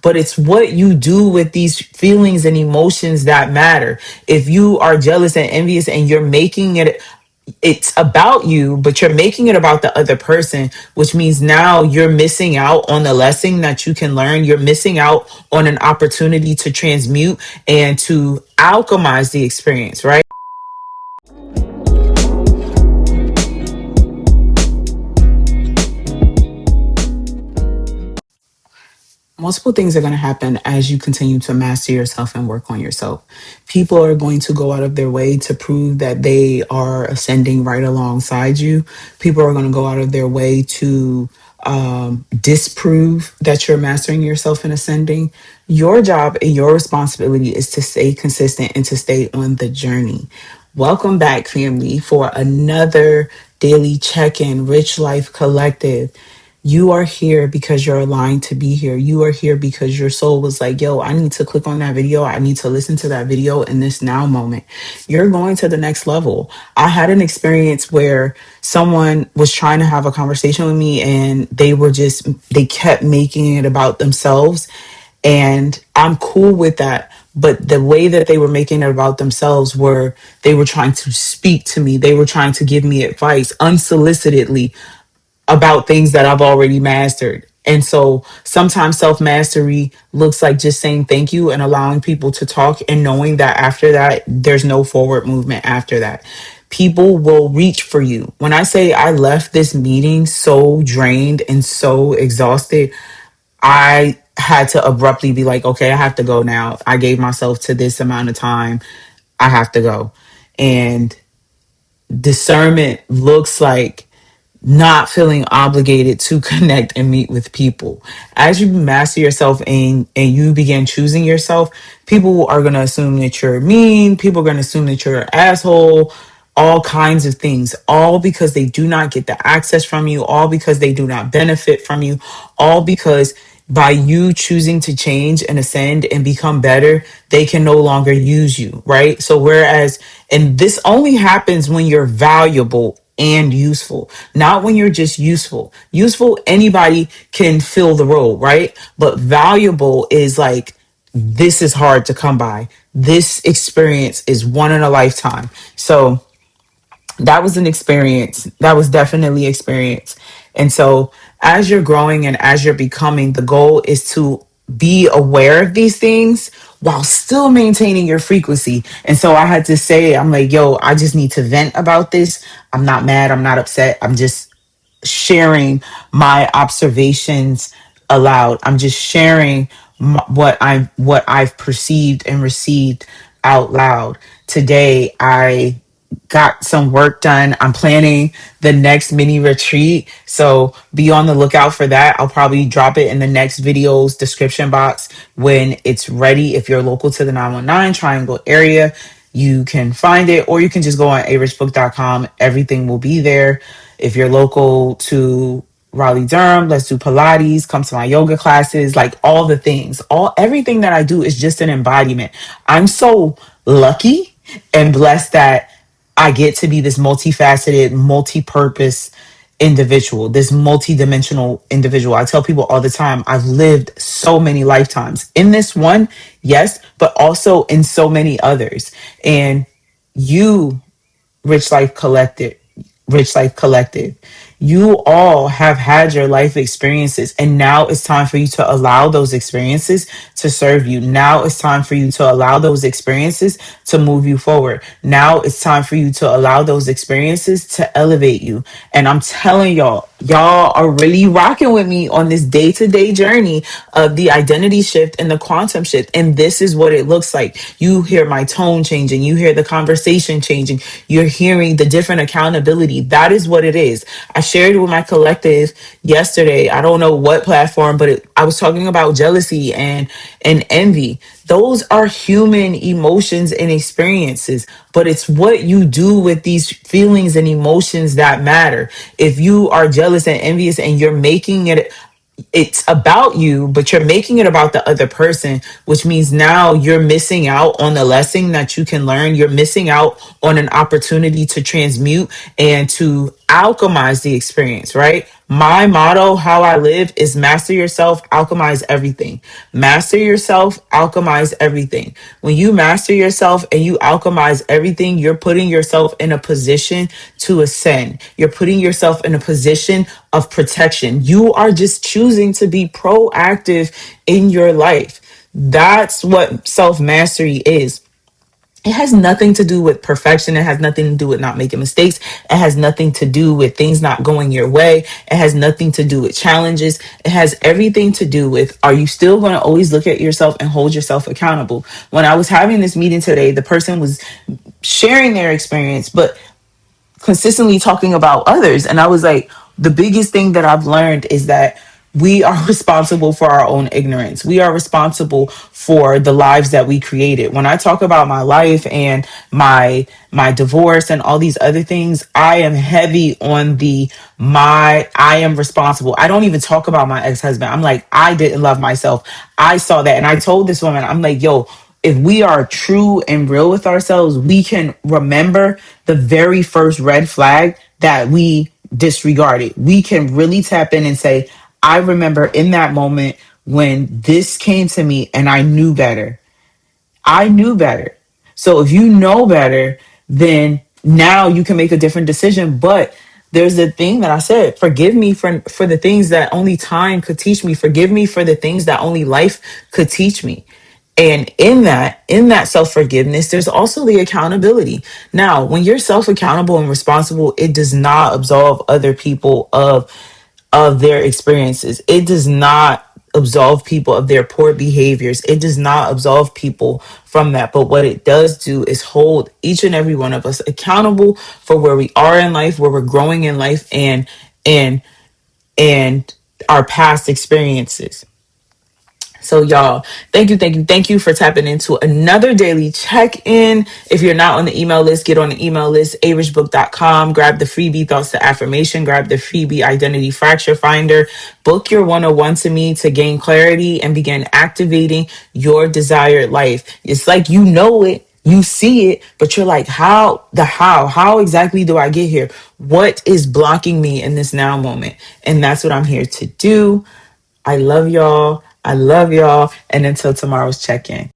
but it's what you do with these feelings and emotions that matter. If you are jealous and envious and you're making it, it's about you, but you're making it about the other person, which means now you're missing out on the lesson that you can learn. You're missing out on an opportunity to transmute and to alchemize the experience, right? Multiple things are going to happen as you continue to master yourself and work on yourself. People are going to go out of their way to prove that they are ascending right alongside you. People are going to go out of their way to disprove that you're mastering yourself and ascending. Your job and your responsibility is to stay consistent and to stay on the journey. Welcome back, family, for another daily check-in, Rich Life Collective. You are here because you're aligned to be here. You are here because your soul was like, yo, I need to click on that video. I need to listen to that video in this now moment. You're going to the next level. I had an experience where someone was trying to have a conversation with me and they kept making it about themselves. And I'm cool with that. But the way that they were making it about themselves were they were trying to speak to me. They were trying to give me advice unsolicitedly about things that I've already mastered. And so sometimes self mastery looks like just saying thank you and allowing people to talk and knowing that after that, there's no forward movement after that. People will reach for you. When I say I left this meeting so drained and so exhausted, I had to abruptly be like, okay, I have to go now. I gave myself to this amount of time. I have to go. And discernment looks like not feeling obligated to connect and meet with people. As you master yourself and you begin choosing yourself, people are going to assume that you're mean. People are going to assume that you're an asshole, all kinds of things, all because they do not get the access from you, all because they do not benefit from you, all because by you choosing to change and ascend and become better, they can no longer use you, right? So whereas, and this only happens when you're valuable and useful, not when you're just useful. Useful, anybody can fill the role, right? But valuable is like, this is hard to come by. This experience is one in a lifetime. So that was an experience. That was definitely experience. And so as you're growing and as you're becoming, the goal is to be aware of these things while still maintaining your frequency. And so I had to say, I'm like, yo, I just need to vent about this. I'm not mad. I'm not upset. I'm just sharing my observations aloud. I'm just sharing what I've perceived and received out loud. Today, I got some work done. I'm planning the next mini retreat. So be on the lookout for that. I'll probably drop it in the next video's description box when it's ready. If you're local to the 919 Triangle area, you can find it, or you can just go on arichbook.com. Everything will be there. If you're local to Raleigh, Durham, let's do Pilates, come to my yoga classes, like all the things. Everything that I do is just an embodiment. I'm so lucky and blessed that I get to be this multifaceted, multi-purpose individual, this multi-dimensional individual. I tell people all the time, I've lived so many lifetimes in this one, yes, but also in so many others. And you, Rich Life Collective, Rich Life Collective, you all have had your life experiences, and now it's time for you to allow those experiences to serve you. Now it's time for you to allow those experiences to move you forward. Now it's time for you to allow those experiences to elevate you. And I'm telling y'all are really rocking with me on this day-to-day journey of the identity shift and the quantum shift. And this is what it looks like. You hear my tone changing. You hear the conversation changing. You're hearing the different accountability. That is what it is. I shared it with my collective yesterday. I don't know what platform, but I was talking about jealousy and envy. Those are human emotions and experiences, but it's what you do with these feelings and emotions that matter. If you are jealous and envious and you're making it, it's about you, but you're making it about the other person, which means now you're missing out on the lesson that you can learn. You're missing out on an opportunity to transmute and to alchemize the experience, right? My motto, how I live, is master yourself, alchemize everything. Master yourself, alchemize everything. When you master yourself and you alchemize everything, you're putting yourself in a position to ascend. You're putting yourself in a position of protection. You are just choosing to be proactive in your life. That's what self mastery is. It has nothing to do with perfection. It has nothing to do with not making mistakes. It has nothing to do with things not going your way. It has nothing to do with challenges. It has everything to do with, are you still going to always look at yourself and hold yourself accountable? When I was having this meeting today, the person was sharing their experience, but consistently talking about others. And I was like, the biggest thing that I've learned is that we are responsible for our own ignorance. We are responsible for the lives that we created. When I talk about my life and my divorce and all these other things, I am heavy on the my I am responsible. I don't even talk about my ex-husband. I'm like, I didn't love myself. I saw that. And I told this woman, I'm like, yo, if we are true and real with ourselves, we can remember the very first red flag that we disregarded. We can really tap in and say, I remember in that moment when this came to me and I knew better. I knew better. So if you know better, then now you can make a different decision. But there's the thing that I said, forgive me for the things that only time could teach me. Forgive me for the things that only life could teach me. And in that self-forgiveness, there's also the accountability. Now, when you're self-accountable and responsible, it does not absolve other people of their experiences. It does not absolve people of their poor behaviors. It does not absolve people from that. But what it does do is hold each and every one of us accountable for where we are in life, where we're growing in life, and our past experiences. So, y'all, thank you for tapping into another daily check-in. If you're not on the email list, get on the email list, averishbook.com. Grab the freebie Thoughts to Affirmation. Grab the freebie Identity Fracture Finder. Book your 101 to me to gain clarity and begin activating your desired life. It's like you know it. You see it, but you're like, how exactly do I get here? What is blocking me in this now moment? And that's what I'm here to do. I love y'all. I love y'all. And until tomorrow's check in.